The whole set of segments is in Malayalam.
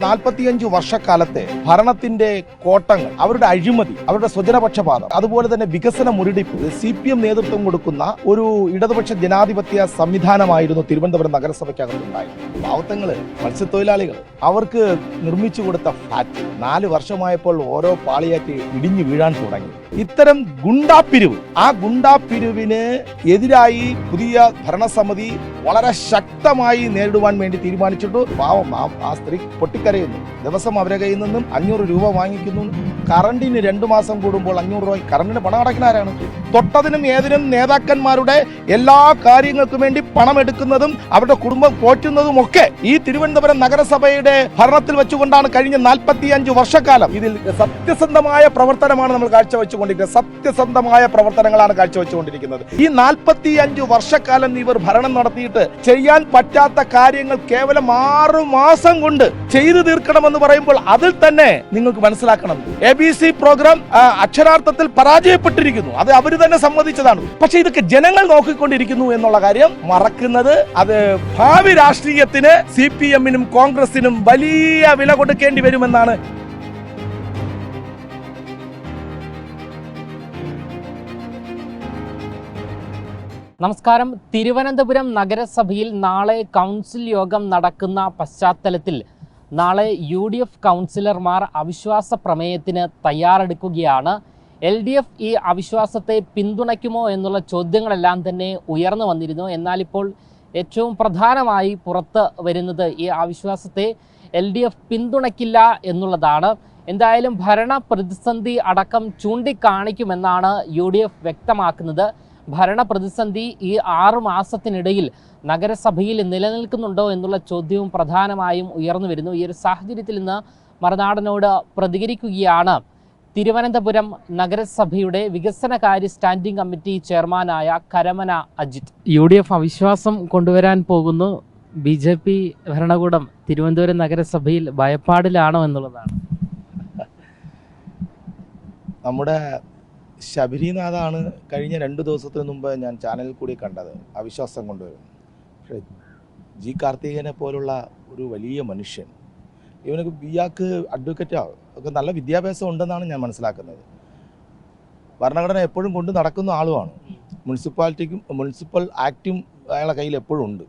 45 വർഷക്കാലത്തെ ഭരണത്തിന്റെ കോട്ടങ്ങൾ, അവരുടെ അഴിമതി, അവരുടെ സ്വജനപക്ഷപാതം, അതുപോലെ തന്നെ വികസന മുരടിപ്പ്, CPM നേതൃത്വം കൊടുക്കുന്ന ഒരു ഇടതുപക്ഷ ജനാധിപത്യ സംവിധാനമായിരുന്നു തിരുവനന്തപുരം നഗരസഭയ്ക്കകത്തുണ്ടായിരുന്നത്. പാവത്തങ്ങള്, മത്സ്യത്തൊഴിലാളികൾ, അവർക്ക് നിർമ്മിച്ചു കൊടുത്ത ഫ്ലാറ്റ് 4 വർഷമായപ്പോൾ ഓരോ പാളിയാറ്റി ഇടിഞ്ഞു വീഴാൻ തുടങ്ങി. ഇത്തരം ഗുണ്ടാപ്പിരിവ്, ആ ഗുണ്ടാപ്പിരിവിന് എതിരായി പുതിയ ഭരണസമിതി വളരെ ശക്തമായി നേരിടുവാൻ വേണ്ടി തീരുമാനിച്ചിട്ട് പാവം ആ സ്ത്രീ പൊട്ടിക്കരയുന്നു. ദിവസം അവരെ കയ്യിൽ നിന്നും 500 രൂപ വാങ്ങിക്കുന്നു. കറണ്ടിന് 2 മാസം കൂടുമ്പോൾ 500 രൂപ. കറണ്ടിന് പണം അടയ്ക്കുന്നവരാണ്. തൊട്ടതിനും ഏതിനും നേതാക്കന്മാരുടെ എല്ലാ കാര്യങ്ങൾക്കും വേണ്ടി പണം എടുക്കുന്നതും അവരുടെ കുടുംബം പോറ്റുന്നതും ഒക്കെ ഈ തിരുവനന്തപുരം നഗരസഭയുടെ ഭരണത്തിൽ വെച്ചുകൊണ്ടാണ് കഴിഞ്ഞ 45 വർഷക്കാലം. ഇതിൽ സത്യസന്ധമായ പ്രവർത്തനമാണ് നമ്മൾ കാഴ്ചവെച്ചുകൊണ്ടിരിക്കുന്നത്. സത്യസന്ധമായ പ്രവർത്തനങ്ങളാണ് കാഴ്ചവെച്ചുകൊണ്ടിരിക്കുന്നത്. ഈ 45 വർഷക്കാലം ഇവർ ഭരണം നടത്തിയിട്ട് ചെയ്യാൻ പറ്റാത്ത കാര്യങ്ങൾ കേവലം 6 മാസം കൊണ്ട് ചെയ്തു തീർക്കണമെന്ന് പറയുമ്പോൾ അതിൽ തന്നെ നിങ്ങൾക്ക് മനസ്സിലാക്കണം, ABC പ്രോഗ്രാം അക്ഷരാർത്ഥത്തിൽ പരാജയപ്പെട്ടിരിക്കുന്നു. അത് അവർ തന്നെ സമ്മതിച്ചതാണ്. പക്ഷെ ഇതൊക്കെ ജനങ്ങൾ നോക്കിക്കൊണ്ടിരിക്കുന്നു എന്നുള്ള കാര്യം മറക്കുന്നത്, അത് ഭാവി രാഷ്ട്രീയത്തിന് CPM-നും കോൺഗ്രസിനും വലിയ വില കൊടുക്കേണ്ടി വരുമെന്നാണ്. നമസ്കാരം. തിരുവനന്തപുരം നഗരസഭയിൽ നാളെ കൗൺസിൽ യോഗം നടക്കുന്ന പശ്ചാത്തലത്തിൽ നാളെ UDF കൗൺസിലർമാർ അവിശ്വാസ പ്രമേയത്തിന് തയ്യാറെടുക്കുകയാണ്. LDF ഈ അവിശ്വാസത്തെ പിന്തുണയ്ക്കുമോ എന്നുള്ള ചോദ്യങ്ങളെല്ലാം തന്നെ ഉയർന്നു വന്നിരുന്നു. എന്നാൽ ഇപ്പോൾ ഏറ്റവും പ്രധാനമായി പുറത്ത് വരുന്നത് ഈ അവിശ്വാസത്തെ LDF പിന്തുണയ്ക്കില്ല എന്നുള്ളതാണ്. എന്തായാലും ഭരണ പ്രതിസന്ധി അടക്കം ചൂണ്ടിക്കാണിക്കുമെന്നാണ് UDF വ്യക്തമാക്കുന്നത്. ഭരണ പ്രതിസന്ധി ഈ 6 മാസത്തിനിടയിൽ നഗരസഭയിൽ നിലനിൽക്കുന്നുണ്ടോ എന്നുള്ള ചോദ്യവും പ്രധാനമായും ഉയർന്നു വരുന്നു. ഈ ഒരു സാഹചര്യത്തിൽ ഇന്ന് മറുനാടനോട് പ്രതികരിക്കുകയാണ് തിരുവനന്തപുരം നഗരസഭയുടെ വികസനകാര്യ സ്റ്റാൻഡിംഗ് കമ്മിറ്റി ചെയർമാനായ കരമന അജിത്. UDF അവിശ്വാസം കൊണ്ടുവരാൻ പോകുന്നു. BJP ഭരണകൂടം തിരുവനന്തപുരം നഗരസഭയിൽ ഭയപ്പാടിലാണോ എന്നുള്ളതാണ്. നമ്മുടെ ശബരിനാഥാണ് കഴിഞ്ഞ 2 ദിവസത്തിന് മുമ്പ് ഞാൻ ചാനലിൽ കൂടി കണ്ടത് അവിശ്വാസം കൊണ്ടുവരും. പക്ഷേ G. കാർത്തികേയനെ പോലുള്ള ഒരു വലിയ മനുഷ്യൻ, ഇവനൊക്കെ ഇയാൾക്ക് അഡ്വക്കറ്റാണ്, ഒക്കെ നല്ല വിദ്യാഭ്യാസം ഉണ്ടെന്നാണ് ഞാൻ മനസ്സിലാക്കുന്നത്. ഭരണഘടന എപ്പോഴും കൊണ്ട് നടക്കുന്ന ആളുമാണ്. മുനിസിപ്പൽ ആക്റ്റും അയാളുടെ കയ്യിൽ എപ്പോഴും ഉണ്ട്.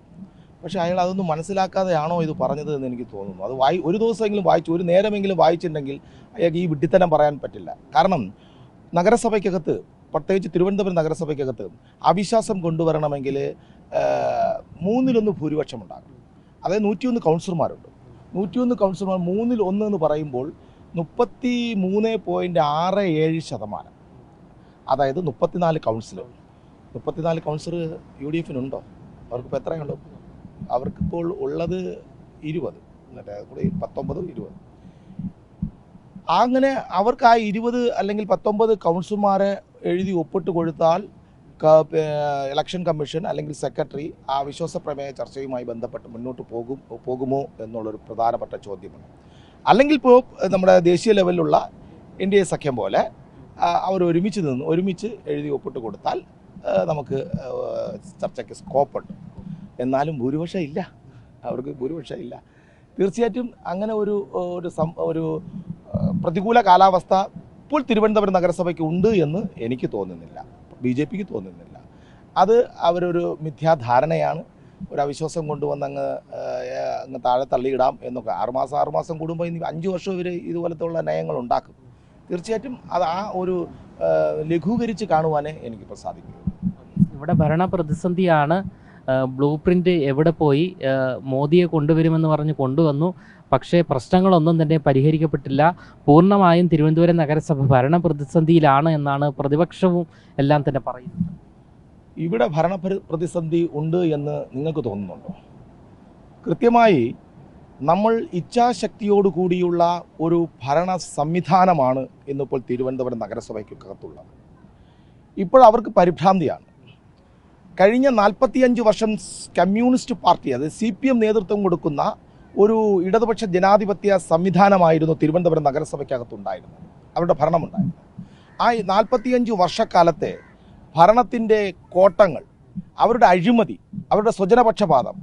പക്ഷേ അയാൾ അതൊന്നും മനസ്സിലാക്കാതെയാണോ ഇത് പറഞ്ഞത് എന്ന് എനിക്ക് തോന്നുന്നു. അത് ഒരു ദിവസമെങ്കിലും വായിച്ചു, ഒരു നേരമെങ്കിലും വായിച്ചിട്ടുണ്ടെങ്കിൽ അയാൾക്ക് ഈ വിഡ്ഢിത്തരം പറയാൻ പറ്റില്ല. കാരണം നഗരസഭയ്ക്കകത്ത്, പ്രത്യേകിച്ച് തിരുവനന്തപുരം നഗരസഭയ്ക്കകത്ത് അവിശ്വാസം കൊണ്ടുവരണമെങ്കിൽ 3/1 ഭൂരിപക്ഷം ഉണ്ടാകും. അതായത് 101 കൗൺസിലർമാരുണ്ട്. 101 കൗൺസിലർമാർ 3/1 എന്ന് പറയുമ്പോൾ 33.67%. അതായത് 34 കൗൺസിലർ. 34 കൗൺസിലർ UDF-നുണ്ടോ? അവർക്കിപ്പോൾ എത്രയുണ്ടോ? അവർക്കിപ്പോൾ ഉള്ളത് 20, എന്നിട്ട് കൂടെ 19, 20. അങ്ങനെ അവർക്ക് ആ 20 അല്ലെങ്കിൽ 19 കൗൺസിലർമാരെ എഴുതി ഒപ്പിട്ട് കൊടുത്താൽ ഇലക്ഷൻ കമ്മീഷൻ അല്ലെങ്കിൽ സെക്രട്ടറി ആ അവിശ്വാസ പ്രമേയ ചർച്ചയുമായി ബന്ധപ്പെട്ട് മുന്നോട്ട് പോകുമോ എന്നുള്ളൊരു പ്രധാനപ്പെട്ട ചോദ്യമാണ്. അല്ലെങ്കിൽ ഇപ്പോൾ നമ്മുടെ ദേശീയ ലെവലിലുള്ള NDA സഖ്യം പോലെ അവർ ഒരുമിച്ച് എഴുതി ഒപ്പിട്ട് കൊടുത്താൽ നമുക്ക് ചർച്ചയ്ക്ക് സ്കോപ്പുണ്ട്. എന്നാലും ഭൂരിപക്ഷം ഇല്ല, അവർക്ക് ഭൂരിപക്ഷം ഇല്ല. തീർച്ചയായിട്ടും അങ്ങനെ ഒരു പ്രതികൂല കാലാവസ്ഥ ഇപ്പോൾ തിരുവനന്തപുരം നഗരസഭയ്ക്ക് ഉണ്ട് എന്ന് എനിക്ക് തോന്നുന്നില്ല, BJPക്ക് തോന്നുന്നില്ല. അത് അവരൊരു മിഥ്യാധാരണയാണ്. ഒരു അവിശ്വാസം കൊണ്ടുവന്ന് അങ്ങ് താഴെ തള്ളിയിടാം എന്നൊക്കെ. 6 മാസം കൂടുമ്പോൾ 5 വർഷം ഇവർ ഇതുപോലത്തുള്ള നയങ്ങൾ ഉണ്ടാക്കും. തീർച്ചയായിട്ടും അത് ആ ഒരു ലഘൂകരിച്ച് കാണുവാനേ എനിക്കിപ്പോൾ സാധിക്കും. ഇവിടെ ഭരണ പ്രതിസന്ധിയാണ്. ബ്ലൂ പ്രിൻ്റ് എവിടെ പോയി? മോദിയെ കൊണ്ടുവരുമെന്ന് പറഞ്ഞ് കൊണ്ടുവന്നു, പക്ഷേ പ്രശ്നങ്ങളൊന്നും തന്നെ പരിഹരിക്കപ്പെട്ടില്ല. പൂർണ്ണമായും തിരുവനന്തപുരം നഗരസഭ ഭരണ പ്രതിസന്ധിയിലാണ് എന്നാണ് പ്രതിപക്ഷവും എല്ലാം തന്നെ പറയുന്നത്. ഇവിടെ ഭരണ പ്രതിസന്ധി ഉണ്ട് എന്ന് നിങ്ങൾക്ക് തോന്നുന്നുണ്ടോ? കൃത്യമായി നമ്മൾ ഇച്ഛാശക്തിയോടുകൂടിയുള്ള ഒരു ഭരണ സംവിധാനമാണ് ഇന്നിപ്പോൾ തിരുവനന്തപുരം നഗരസഭയ്ക്കകത്തുള്ളത്. ഇപ്പോൾ അവർക്ക് പരിഭ്രാന്തിയാണ്. കഴിഞ്ഞ 45 വർഷം കമ്മ്യൂണിസ്റ്റ് പാർട്ടി, അത് CPM നേതൃത്വം കൊടുക്കുന്ന ഒരു ഇടതുപക്ഷ ജനാധിപത്യ സംവിധാനമായിരുന്നു തിരുവനന്തപുരം നഗരസഭയ്ക്കകത്തുണ്ടായിരുന്നത്, അവരുടെ ഭരണമുണ്ടായിരുന്നത്. ആ 45 വർഷക്കാലത്തെ ഭരണത്തിൻ്റെ കോട്ടങ്ങൾ, അവരുടെ അഴിമതി, അവരുടെ സ്വജനപക്ഷപാതം,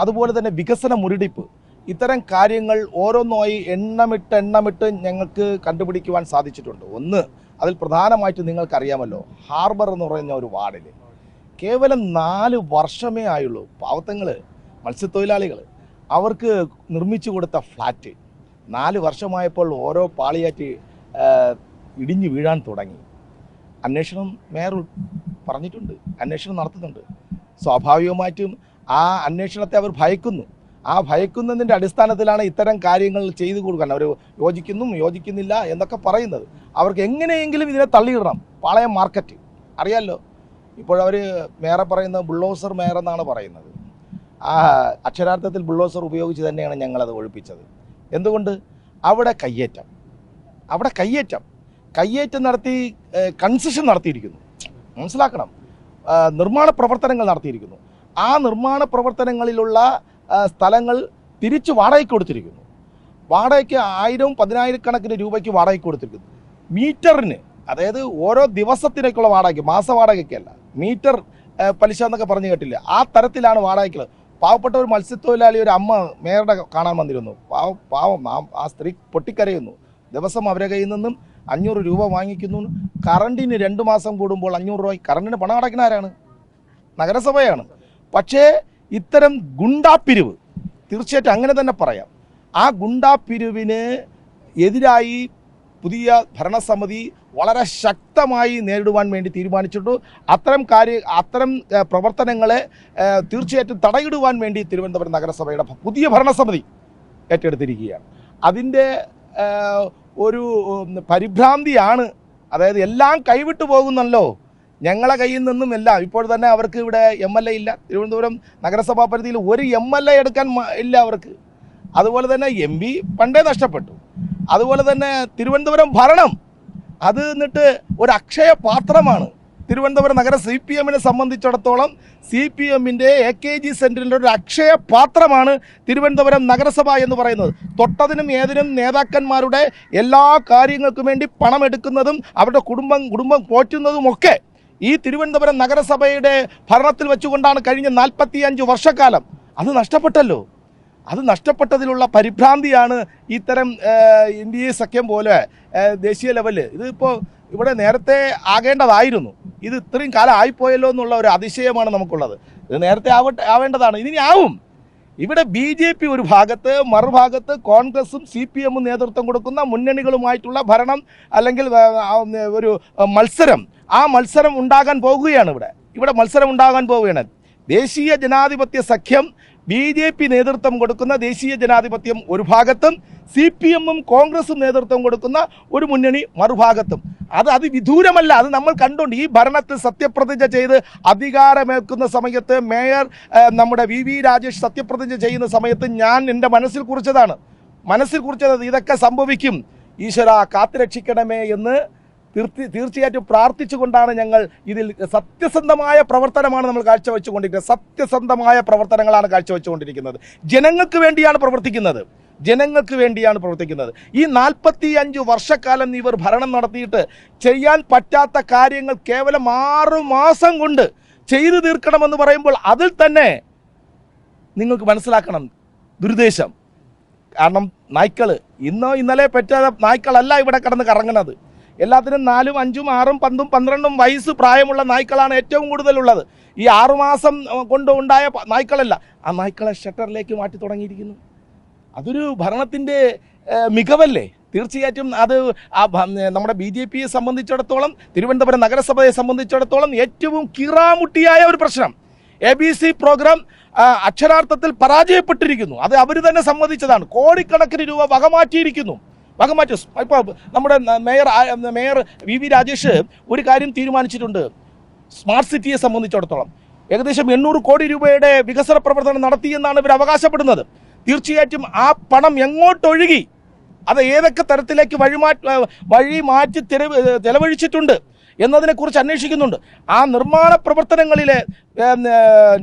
അതുപോലെ തന്നെ വികസന മുരടിപ്പ്, ഇത്തരം കാര്യങ്ങൾ ഓരോന്നായി എണ്ണമിട്ട് ഞങ്ങൾക്ക് കണ്ടുപിടിക്കുവാൻ സാധിച്ചിട്ടുണ്ട്. ഒന്ന്, അതിൽ പ്രധാനമായിട്ട് നിങ്ങൾക്കറിയാമല്ലോ, ഹാർബർ എന്ന് പറയുന്ന ഒരു വാർഡിൽ കേവലം 4 വർഷമേ ആയുള്ളൂ പാവത്തങ്ങൾ മത്സ്യത്തൊഴിലാളികൾ അവർക്ക് നിർമ്മിച്ചു കൊടുത്ത ഫ്ലാറ്റ് 4 വർഷമായപ്പോൾ ഓരോ പാളിയാറ്റ് ഇടിഞ്ഞു വീഴാൻ തുടങ്ങി. അന്വേഷണം മേയർ പറഞ്ഞിട്ടുണ്ട്, അന്വേഷണം നടത്തുന്നുണ്ട്. സ്വാഭാവികമായിട്ടും ആ അന്വേഷണത്തെ അവർ ഭയക്കുന്നു. ആ ഭയക്കുന്നതിൻ്റെ അടിസ്ഥാനത്തിലാണ് ഇത്തരം കാര്യങ്ങൾ ചെയ്തു കൊടുക്കാൻ അവർ യോജിക്കുന്നില്ല എന്നൊക്കെ പറയുന്നത്. അവർക്ക് എങ്ങനെയെങ്കിലും ഇതിനെ തള്ളിയിടണം. പാളയം മാർക്കറ്റ് അറിയാമല്ലോ, ഇപ്പോഴവർ മേയറെ പറയുന്നത് ബുൾഡോസർ മേയർ എന്നാണ് പറയുന്നത്. ആ അക്ഷരാർത്ഥത്തിൽ ബുൾഡോസർ ഉപയോഗിച്ച് തന്നെയാണ് ഞങ്ങളത് ഒഴിപ്പിച്ചത്. എന്തുകൊണ്ട്? അവിടെ കയ്യേറ്റം നടത്തി കൺസെഷൻ നടത്തിയിരിക്കുന്നു. മനസ്സിലാക്കണം, നിർമ്മാണ പ്രവർത്തനങ്ങൾ നടത്തിയിരിക്കുന്നു. ആ നിർമ്മാണ പ്രവർത്തനങ്ങളിലുള്ള സ്ഥലങ്ങൾ തിരിച്ച് വാടകയ്ക്ക് കൊടുത്തിരിക്കുന്നു. വാടകയ്ക്ക് 1000-10,000 കണക്കിന് രൂപയ്ക്ക് വാടകയ്ക്ക് കൊടുത്തിരിക്കുന്നു. മീറ്ററിന്, അതായത് ഓരോ ദിവസത്തിനേക്കുള്ള വാടകയ്ക്ക്, മാസ വാടകയ്ക്കല്ല, മീറ്റർ പലിശ എന്നൊക്കെ പറഞ്ഞു കേട്ടില്ല, ആ തരത്തിലാണ് വാടകയ്ക്ക്. പാവപ്പെട്ട ഒരു മത്സ്യത്തൊഴിലാളി ഒരു അമ്മ മേയറുടെ കാണാൻ വന്നിരുന്നു. പാവം ആ സ്ത്രീ പൊട്ടിക്കരയുന്നു. ദിവസം അവരെ കയ്യിൽ നിന്നും 500 രൂപ വാങ്ങിക്കുന്നു. കറണ്ടിന് 2 മാസം കൂടുമ്പോൾ 500 രൂപ. കറണ്ടിന് പണം അടയ്ക്കുന്ന ആരാണ്? നഗരസഭയാണ്. പക്ഷേ ഇത്തരം ഗുണ്ടാപ്പിരിവ്, തീർച്ചയായിട്ടും അങ്ങനെ തന്നെ പറയാം, ആ ഗുണ്ടാപ്പിരിവിന് എതിരായി പുതിയ ഭരണസമിതി വളരെ ശക്തമായി നേരിടുവാൻ വേണ്ടി തീരുമാനിച്ചിട്ടു. അത്തരം പ്രവർത്തനങ്ങളെ തീർച്ചയായിട്ടും തടയിടുവാൻ വേണ്ടി തിരുവനന്തപുരം നഗരസഭയുടെ പുതിയ ഭരണസമിതി ഏറ്റെടുത്തിരിക്കുകയാണ്. അതിൻ്റെ ഒരു പരിഭ്രാന്തിയാണ്. അതായത് എല്ലാം കൈവിട്ടു പോകുന്നല്ലോ, ഞങ്ങളെ കയ്യിൽ നിന്നും എല്ലാം. ഇപ്പോൾ തന്നെ അവർക്ക് ഇവിടെ MLA ഇല്ല. തിരുവനന്തപുരം നഗരസഭാ പരിധിയിൽ ഒരു MLA എടുക്കാൻ ഇല്ല അവർക്ക്. അതുപോലെ തന്നെ MP പണ്ടേ നഷ്ടപ്പെട്ടു. അതുപോലെ തന്നെ തിരുവനന്തപുരം ഭരണം അത് എന്നിട്ട് ഒരു അക്ഷയ പാത്രമാണ്. തിരുവനന്തപുരം നഗര CPM-നെ സംബന്ധിച്ചിടത്തോളം CPM-ൻ്റെ AKG സെൻറ്ററിൻ്റെ ഒരു അക്ഷയ പാത്രമാണ് തിരുവനന്തപുരം നഗരസഭ എന്ന് പറയുന്നത്. തൊട്ടതിനും ഏതിനും നേതാക്കന്മാരുടെ എല്ലാ കാര്യങ്ങൾക്കും വേണ്ടി പണം എടുക്കുന്നതും അവരുടെ കുടുംബം പോറ്റുന്നതുമൊക്കെ ഈ തിരുവനന്തപുരം നഗരസഭയുടെ ഭരണത്തിൽ വെച്ചുകൊണ്ടാണ് കഴിഞ്ഞ 45 വർഷക്കാലം. അത് നഷ്ടപ്പെട്ടല്ലോ. അത് നഷ്ടപ്പെട്ടതിലുള്ള പരിഭ്രാന്തിയാണ് ഇത്തരം NDA സഖ്യം പോലെ ദേശീയ ലെവലിൽ. ഇതിപ്പോൾ ഇവിടെ നേരത്തെ ആകേണ്ടതായിരുന്നു. ഇത് ഇത്രയും കാലം ആയിപ്പോയല്ലോ എന്നുള്ള ഒരു അതിശയമാണ് നമുക്കുള്ളത്. ഇത് നേരത്തെ ആവേണ്ടതാണ്, ഇനി ആവും. ഇവിടെ BJP ഒരു ഭാഗത്ത്, മറുഭാഗത്ത് കോൺഗ്രസും CPM-ഉം നേതൃത്വം കൊടുക്കുന്ന മുന്നണികളുമായിട്ടുള്ള ഭരണം അല്ലെങ്കിൽ ഒരു മത്സരം, ആ മത്സരം ഉണ്ടാകാൻ പോകുകയാണ്. ഇവിടെ മത്സരം ഉണ്ടാകാൻ പോവുകയാണ്. ദേശീയ ജനാധിപത്യ സഖ്യം, BJP നേതൃത്വം കൊടുക്കുന്ന ദേശീയ ജനാധിപത്യം ഒരു ഭാഗത്തും CPM-ഉം കോൺഗ്രസും നേതൃത്വം കൊടുക്കുന്ന ഒരു മുന്നണി മറുഭാഗത്തും. അത് അതിവിദൂരമല്ല, അത് നമ്മൾ കണ്ടുകൊണ്ട് ഈ ഭരണത്തിൽ സത്യപ്രതിജ്ഞ ചെയ്ത് അധികാരമേൽക്കുന്ന സമയത്ത് മേയർ നമ്മുടെ VV രാജേഷ് സത്യപ്രതിജ്ഞ ചെയ്യുന്ന സമയത്ത് ഞാൻ എൻ്റെ മനസ്സിൽ കുറിച്ചത് ഇതൊക്കെ സംഭവിക്കും, ഈശ്വര കാത്തുരക്ഷിക്കണമേ എന്ന് തീർച്ചയായിട്ടും പ്രാർത്ഥിച്ചുകൊണ്ടാണ് ഞങ്ങൾ ഇതിൽ സത്യസന്ധമായ പ്രവർത്തനമാണ് നമ്മൾ കാഴ്ചവെച്ചുകൊണ്ടിരിക്കുന്നത്. സത്യസന്ധമായ പ്രവർത്തനങ്ങളാണ് കാഴ്ചവെച്ചുകൊണ്ടിരിക്കുന്നത്. ജനങ്ങൾക്ക് വേണ്ടിയാണ് പ്രവർത്തിക്കുന്നത്. ഈ 45 വർഷക്കാലം ഇവർ ഭരണം നടത്തിയിട്ട് ചെയ്യാൻ പറ്റാത്ത കാര്യങ്ങൾ കേവലം 6 മാസം കൊണ്ട് ചെയ്തു തീർക്കണമെന്ന് പറയുമ്പോൾ അതിൽ തന്നെ നിങ്ങൾക്ക് മനസ്സിലാക്കണം ദുരുദ്ദേശം. കാരണം നായ്ക്കൾ ഇന്നലെ പെറ്റ നായ്ക്കളല്ല ഇവിടെ കിടന്ന് കറങ്ങുന്നത്. എല്ലാത്തിനും 4, 5, 6, 10, 12 വയസ്സ് പ്രായമുള്ള നായ്ക്കളാണ് ഏറ്റവും കൂടുതലുള്ളത്. ഈ 6 മാസം കൊണ്ട് ഉണ്ടായ നായ്ക്കളല്ല, ആ നായ്ക്കളെ ഷട്ടറിലേക്ക് മാറ്റി തുടങ്ങിയിരിക്കുന്നു. അതൊരു ഭരണത്തിൻ്റെ മികവല്ലേ? തീർച്ചയായിട്ടും അത് നമ്മുടെ BJP-യെ സംബന്ധിച്ചിടത്തോളം, തിരുവനന്തപുരം നഗരസഭയെ സംബന്ധിച്ചിടത്തോളം ഏറ്റവും കീറാമുട്ടിയായ ഒരു പ്രശ്നം. ABC പ്രോഗ്രാം അക്ഷരാർത്ഥത്തിൽ പരാജയപ്പെട്ടിരിക്കുന്നു. അത് അവർ തന്നെ സമ്മതിച്ചതാണ്. കോടിക്കണക്കിന് രൂപ വകമാറ്റിയിരിക്കുന്നു. ഇപ്പോൾ നമ്മുടെ മേയർ VV രാജേഷ് ഒരു കാര്യം തീരുമാനിച്ചിട്ടുണ്ട്. സ്മാർട്ട് സിറ്റിയെ സംബന്ധിച്ചിടത്തോളം ഏകദേശം 800 കോടി രൂപയുടെ വികസന പ്രവർത്തനം നടത്തിയെന്നാണ് ഇവർ അവകാശപ്പെടുന്നത്. തീർച്ചയായിട്ടും ആ പണം എങ്ങോട്ടൊഴുകി, അത് ഏതൊക്കെ തരത്തിലേക്ക് വഴി മാറ്റി ചെലവഴിച്ചിട്ടുണ്ട് എന്നതിനെക്കുറിച്ച് അന്വേഷിക്കുന്നുണ്ട്. ആ നിർമ്മാണ പ്രവർത്തനങ്ങളിലെ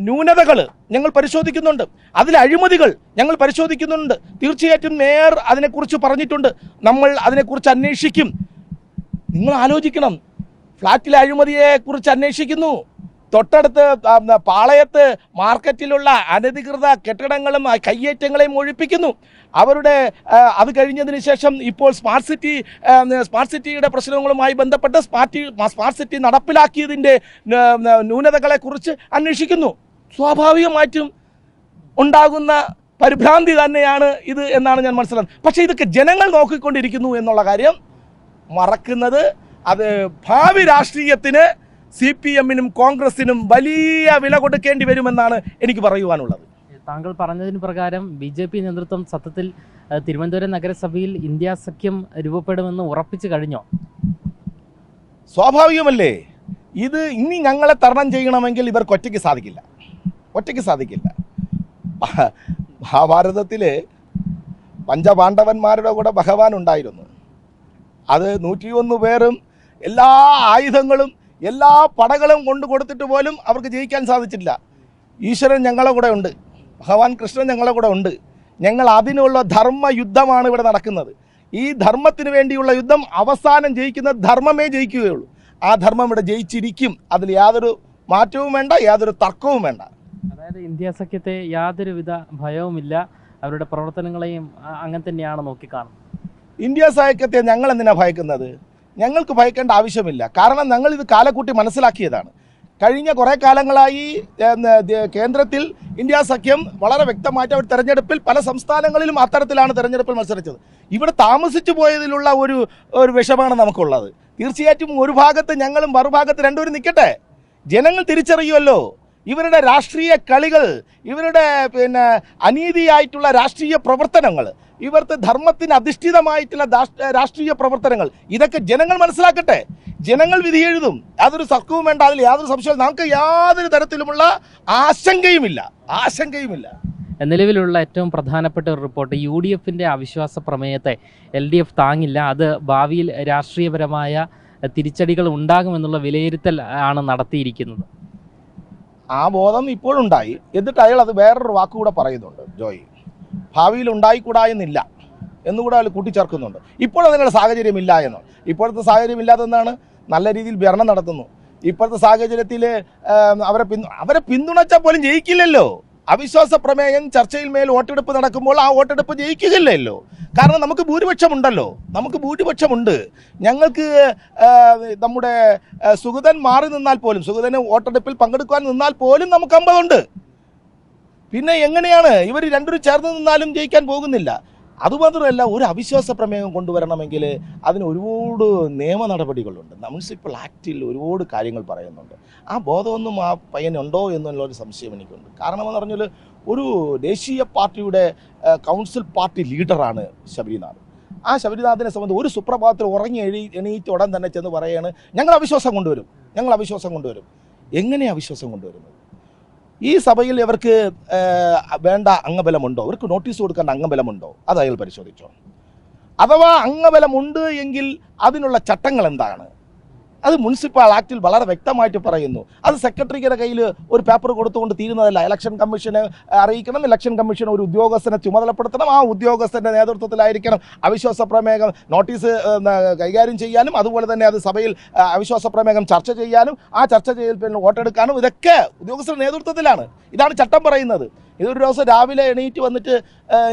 ന്യൂനതകൾ ഞങ്ങൾ പരിശോധിക്കുന്നുണ്ട്. അതിലെ അഴിമതികൾ ഞങ്ങൾ പരിശോധിക്കുന്നുണ്ട്. തീർച്ചയായിട്ടും മേയർ അതിനെക്കുറിച്ച് പറഞ്ഞിട്ടുണ്ട്. നമ്മൾ അതിനെക്കുറിച്ച് അന്വേഷിക്കും. നിങ്ങൾ ആലോചിക്കണം, ഫ്ലാറ്റിലെ അഴിമതിയെക്കുറിച്ച് അന്വേഷിക്കുന്നു, തൊട്ടടുത്ത് പാളയത്ത് മാർക്കറ്റിലുള്ള അനധികൃത കെട്ടിടങ്ങളും കയ്യേറ്റങ്ങളെയും ഒഴിപ്പിക്കുന്നു. അവരുടെ അത് കഴിഞ്ഞതിന് ശേഷം ഇപ്പോൾ സ്മാർട്ട് സിറ്റിയുടെ പ്രശ്നങ്ങളുമായി ബന്ധപ്പെട്ട് സ്മാർട്ട് സിറ്റി നടപ്പിലാക്കിയതിൻ്റെ ന്യൂനതകളെക്കുറിച്ച് അന്വേഷിക്കുന്നു. സ്വാഭാവികമായിട്ടും ഉണ്ടാകുന്ന പരിഭ്രാന്തി തന്നെയാണ് ഇത് എന്നാണ് ഞാൻ മനസ്സിലാക്കുന്നത്. പക്ഷേ ഇതൊക്കെ ജനങ്ങൾ നോക്കിക്കൊണ്ടിരിക്കുന്നു എന്നുള്ള കാര്യം മറക്കുന്നത് അത് ഭാവി രാഷ്ട്രീയത്തിന് CPM-നും കോൺഗ്രസിനും വലിയ വില കൊടുക്കേണ്ടി വരുമെന്നാണ് എനിക്ക് പറയുവാനുള്ളത്. താങ്കൾ പറഞ്ഞതിന് പ്രകാരം BJP നേതൃത്വം സത്യത്തിൽ തിരുവനന്തപുരം നഗരസഭയിൽ ഇന്ത്യ സഖ്യം രൂപപ്പെടുമെന്ന് ഉറപ്പിച്ചു കഴിഞ്ഞോ? സ്വാഭാവികമല്ലേ. ഇത് ഇനി ഞങ്ങളെ തരണം ചെയ്യണമെങ്കിൽ ഇവർക്ക് ഒറ്റയ്ക്ക് സാധിക്കില്ല. മഹാഭാരതത്തിൽ പഞ്ചപാണ്ഡവന്മാരുടെ കൂടെ ഭഗവാൻ ഉണ്ടായിരുന്നു. അത് 101 പേരും എല്ലാ ആയുധങ്ങളും എല്ലാ പടകളും കൊണ്ട് കൊടുത്തിട്ട് പോലും അവർക്ക് ജയിക്കാൻ സാധിച്ചില്ല. ഈശ്വരൻ ഞങ്ങളെ കൂടെ ഉണ്ട്, ഭഗവാൻ കൃഷ്ണൻ ഞങ്ങളെ കൂടെ ഉണ്ട്. ഞങ്ങൾ അതിനുള്ള ധർമ്മ യുദ്ധമാണ് ഇവിടെ നടക്കുന്നത്. ഈ ധർമ്മത്തിന് വേണ്ടിയുള്ള യുദ്ധം അവസാനം ജയിക്കുന്നത് ധർമ്മമേ ജയിക്കുകയുള്ളൂ. ആ ധർമ്മം ഇവിടെ ജയിച്ചിരിക്കും. അതിൽ യാതൊരു മാറ്റവും വേണ്ട, യാതൊരു തർക്കവും വേണ്ട. അതായത് ഇന്ത്യ സഖ്യത്തെ യാതൊരുവിധ ഭയവുമില്ല, അവരുടെ പ്രവർത്തനങ്ങളെയും അങ്ങനെ തന്നെയാണ് നോക്കിക്കാണുന്നത്. ഇന്ത്യ സഖ്യത്തെ ഞങ്ങൾ എന്തിനാണ് ഭയക്കുന്നത്? ഞങ്ങൾക്ക് ഭയക്കേണ്ട ആവശ്യമില്ല. കാരണം ഞങ്ങൾ ഇത് കാലക്കൂട്ടി മനസ്സിലാക്കിയതാണ്. കഴിഞ്ഞ കുറേ കാലങ്ങളായി കേന്ദ്രത്തിൽ ഇന്ത്യ സഖ്യം വളരെ വ്യക്തമായിട്ട് അവർ തെരഞ്ഞെടുപ്പിൽ പല സംസ്ഥാനങ്ങളിലും അത്തരത്തിലാണ് തെരഞ്ഞെടുപ്പിൽ മത്സരിച്ചത്. ഇവിടെ താമസിച്ചു പോയതിലുള്ള ഒരു വിഷമാണ് നമുക്കുള്ളത്. തീർച്ചയായിട്ടും ഒരു ഭാഗത്ത് ഞങ്ങളും മറുഭാഗത്ത് രണ്ടുപേരും നിൽക്കട്ടെ. ജനങ്ങൾ തിരിച്ചറിയുമല്ലോ ഇവരുടെ രാഷ്ട്രീയ കളികൾ, ഇവരുടെ അനീതിയായിട്ടുള്ള രാഷ്ട്രീയ പ്രവർത്തനങ്ങൾ, ഇവർക്ക് ധർമ്മത്തിന് അധിഷ്ഠിതമായിട്ടുള്ള രാഷ്ട്രീയ പ്രവർത്തനങ്ങൾ, ഇതൊക്കെ ജനങ്ങൾ മനസ്സിലാക്കട്ടെ. ജനങ്ങൾ വിധി എഴുതും. യാതൊരു തർക്കവും വേണ്ട, അതിൽ യാതൊരു സംശയവും നമുക്ക് യാതൊരു തരത്തിലുമുള്ള ആശങ്കയുമില്ല. നിലവിലുള്ള ഏറ്റവും പ്രധാനപ്പെട്ട ഒരു റിപ്പോർട്ട് UDF-ന്റെ അവിശ്വാസ പ്രമേയത്തെ LDF താങ്ങില്ല, അത് ഭാവിയിൽ രാഷ്ട്രീയപരമായ തിരിച്ചടികൾ ഉണ്ടാകുമെന്നുള്ള വിലയിരുത്തൽ ആണ് നടത്തിയിരിക്കുന്നത്. ആ ബോധം ഇപ്പോഴുണ്ടായി. എന്നിട്ട് അയാൾ അത് വേറൊരു വാക്കുകൂടെ പറയുന്നുണ്ട്, ജോയി, ഭാവിയിൽ ഉണ്ടായിക്കൂടാ എന്നില്ല എന്നുകൂടെ അയാൾ കൂട്ടിച്ചേർക്കുന്നുണ്ട്. ഇപ്പോൾ അതിനുള്ള സാഹചര്യമില്ല എന്നാണ്. ഇപ്പോഴത്തെ സാഹചര്യം ഇല്ലാതെന്നാണ് നല്ല രീതിയിൽ ഭരണം നടത്തുന്നു. ഇപ്പോഴത്തെ സാഹചര്യത്തിൽ അവരെ പിന്തുണച്ചാൽ പോലും ജയിക്കില്ലല്ലോ. അവിശ്വാസ പ്രമേയം ചർച്ചയിൽ മേൽ വോട്ടെടുപ്പ് നടക്കുമ്പോൾ ആ വോട്ടെടുപ്പ് ജയിക്കുകയില്ലല്ലോ. കാരണം നമുക്ക് ഭൂരിപക്ഷമുണ്ട്. ഞങ്ങൾക്ക് നമ്മുടെ സുഗതൻ മാറി നിന്നാൽ പോലും, സുഗതന് വോട്ടെടുപ്പിൽ പങ്കെടുക്കാൻ നിന്നാൽ പോലും നമുക്ക് 50 ഉണ്ട്. പിന്നെ എങ്ങനെയാണ് ഇവർ രണ്ടുപേരും ചേർന്ന് നിന്നാലും ജയിക്കാൻ പോകുന്നില്ല. അതുമാത്രമല്ല, ഒരു അവിശ്വാസ പ്രമേയം കൊണ്ടുവരണമെങ്കിൽ അതിന് ഒരുപാട് നിയമ നടപടികളുണ്ട്. മുനിസിപ്പൽ ആക്റ്റിൽ ഒരുപാട് കാര്യങ്ങൾ പറയുന്നുണ്ട്. ആ ബോധമൊന്നും ആ പയ്യനുണ്ടോ എന്നുള്ളൊരു സംശയം എനിക്കുണ്ട്. കാരണം എന്ന് പറഞ്ഞാൽ ഒരു ദേശീയ പാർട്ടിയുടെ കൗൺസിൽ പാർട്ടി ലീഡറാണ് ശബരിനാഥ്. ആ ശബരിനാഥിനെ സംബന്ധിച്ച് ഒരു സുപ്രഭാതത്തിൽ എണീറ്റ് ഉടൻ തന്നെ ചെന്ന് പറയാണ് ഞങ്ങൾ അവിശ്വാസം കൊണ്ടുവരും. എങ്ങനെയാണ് അവിശ്വാസം കൊണ്ടുവരുന്നത്? ഈ സഭയിൽ ഇവർക്ക് വേണ്ട അംഗബലമുണ്ടോ? ഇവർക്ക് നോട്ടീസ് കൊടുക്കേണ്ട അംഗബലമുണ്ടോ? അത് അയാൾ പരിശോധിച്ചോ? അഥവാ അംഗബലമുണ്ട് എങ്കിൽ അതിനുള്ള ചട്ടങ്ങൾ എന്താണ്? അത് മുനിസിപ്പൽ ആക്റ്റിൽ വളരെ വ്യക്തമായിട്ട് പറയുന്നു. അത് സെക്രട്ടറിയുടെ കയ്യിൽ ഒരു പേപ്പർ കൊടുത്തുകൊണ്ട് തീരുന്നതല്ല. ഇലക്ഷൻ കമ്മീഷനെ അറിയിക്കണം. ഇലക്ഷൻ കമ്മീഷൻ ഒരു ഉദ്യോഗസ്ഥനെ ചുമതലപ്പെടുത്തണം. ആ ഉദ്യോഗസ്ഥൻ്റെ നേതൃത്വത്തിലായിരിക്കണം അവിശ്വാസ പ്രമേയം നോട്ടീസ് കൈകാര്യം ചെയ്യാനും, അതുപോലെ തന്നെ അത് സഭയിൽ അവിശ്വാസ പ്രമേയം ചർച്ച ചെയ്യാനും, ആ ചർച്ച ചെയ്യൽ പിന്നെ വോട്ടെടുക്കാനും ഇതൊക്കെ ഉദ്യോഗസ്ഥരുടെ നേതൃത്വത്തിലാണ്. ഇതാണ് ചട്ടം പറയുന്നത്. ഇതൊരു ദിവസം രാവിലെ എണീറ്റ് വന്നിട്ട്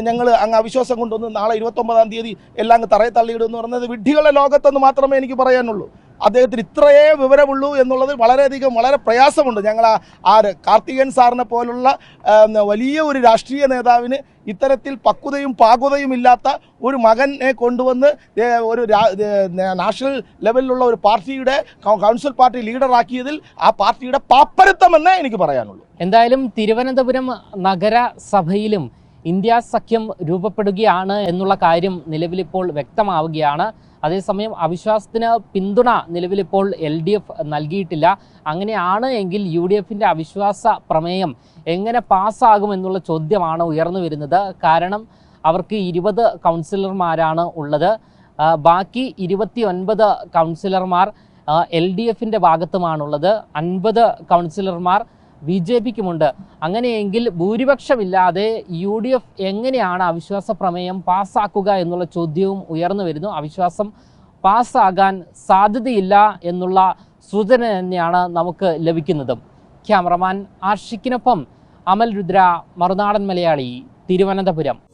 ഞങ്ങൾ അങ്ങ് അവിശ്വാസം കൊണ്ടുവന്ന് നാളെ 29-ാം തീയതി എല്ലാം അങ്ങ് തറയെ തള്ളിയിടുമെന്ന് പറയുന്നത് വിഡ്ഢികളുടെ ലോകത്തെന്ന് മാത്രമേ എനിക്ക് പറയാനുള്ളൂ. അദ്ദേഹത്തിന് ഇത്രയേ വിവരമുള്ളൂ എന്നുള്ളത് വളരെ പ്രയാസമുണ്ട്. ഞങ്ങൾ ആ കാർത്തികൻ സാറിനെ പോലുള്ള വലിയ ഒരു രാഷ്ട്രീയ നേതാവിന് ഇത്തരത്തിൽ പക്വതയും പാകതയും ഇല്ലാത്ത ഒരു മകനെ കൊണ്ടുവന്ന് ഒരു നാഷണൽ ലെവലിലുള്ള ഒരു പാർട്ടിയുടെ കൗൺസിൽ പാർട്ടി ലീഡറാക്കിയതിൽ ആ പാർട്ടിയുടെ പാപ്പരത്വമെന്നേ എനിക്ക് പറയാനുള്ളൂ. എന്തായാലും തിരുവനന്തപുരം നഗരസഭയിലും ഇന്ത്യ സഖ്യം രൂപപ്പെടുകയാണ് എന്നുള്ള കാര്യം നിലവിലിപ്പോൾ വ്യക്തമാവുകയാണ്. അതേസമയം അവിശ്വാസത്തിന് പിന്തുണ നിലവിലിപ്പോൾ LDF നൽകിയിട്ടില്ല. അങ്ങനെയാണ് എങ്കിൽ UDF-ന്റെ അവിശ്വാസ പ്രമേയം എങ്ങനെ പാസ്സാകുമെന്നുള്ള ചോദ്യമാണ് ഉയർന്നു വരുന്നത്. കാരണം അവർക്ക് 20 കൗൺസിലർമാരാണ് ഉള്ളത്. ബാക്കി 29 കൗൺസിലർമാർ LDF-ന്റെ ഭാഗത്തുമാണുള്ളത്. 50 കൗൺസിലർമാർ BJP-ക്കുമുണ്ട്. അങ്ങനെയെങ്കിൽ ഭൂരിപക്ഷമില്ലാതെ UDF എങ്ങനെയാണ് അവിശ്വാസ പ്രമേയം പാസ്സാക്കുക എന്നുള്ള ചോദ്യവും ഉയർന്നു വരുന്നു. അവിശ്വാസം പാസ്സാകാൻ സാധ്യതയില്ല എന്നുള്ള സൂചന തന്നെയാണ് നമുക്ക് ലഭിക്കുന്നത്. ക്യാമറമാൻ ആഷിക്കിനൊപ്പം അമൽ രുദ്ര, മറുനാടൻ മലയാളി, തിരുവനന്തപുരം.